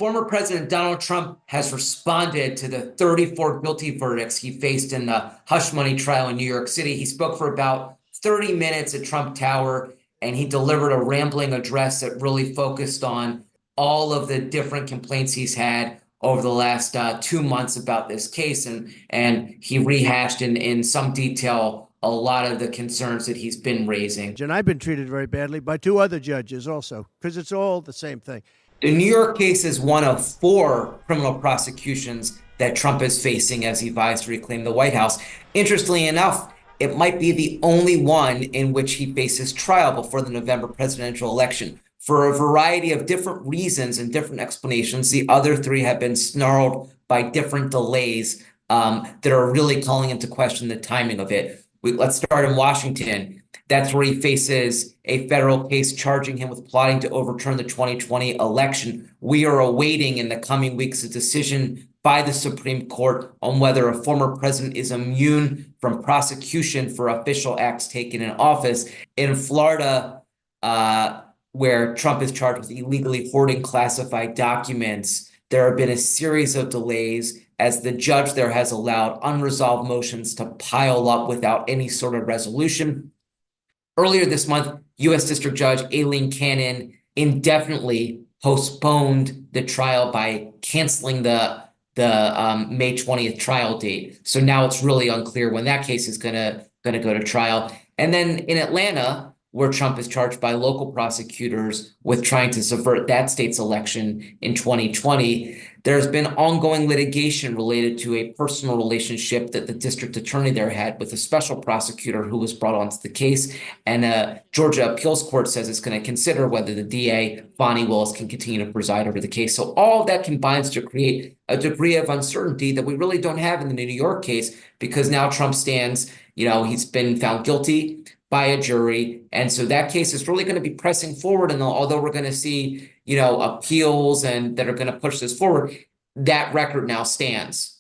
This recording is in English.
Former President Donald Trump has responded to the 34 guilty verdicts he faced in the hush money trial in New York City. He spoke for about 30 minutes at Trump Tower, and he delivered a rambling address that really focused on all of the different complaints he's had over the last 2 months about this case. And he rehashed in some detail a lot of the concerns that he's been raising. And I've been treated very badly by two other judges also, because it's all the same thing. The New York case is one of 4 criminal prosecutions that Trump is facing as he vies to reclaim the White House. Interestingly enough, it might be the only one in which he faces trial before the November presidential election. For a variety of different reasons and different explanations, the other 3 have been snarled by different delays that are really calling into question the timing of it. Let's start in Washington. That's where he faces a federal case charging him with plotting to overturn the 2020 election. We are awaiting in the coming weeks a decision by the Supreme Court on whether a former president is immune from prosecution for official acts taken in office. In Florida, where Trump is charged with illegally hoarding classified documents, there have been a series of delays as the judge there has allowed unresolved motions to pile up without any sort of resolution. Earlier this month, U.S. District Judge Aileen Cannon indefinitely postponed the trial by canceling the May 20th trial date. So now it's really unclear when that case is gonna go to trial. And then in Atlanta, where Trump is charged by local prosecutors with trying to subvert that state's election in 2020, there's been ongoing litigation related to a personal relationship that the district attorney there had with a special prosecutor who was brought onto the case. And Georgia appeals court says it's going to consider whether the DA, Bonnie Willis, can continue to preside over the case. So all of that combines to create a degree of uncertainty that we really don't have in the New York case, because now Trump stands, he's been found guilty by a jury. And so that case is really going to be pressing forward. And although we're going to see, appeals and that are going to push this forward, that record now stands.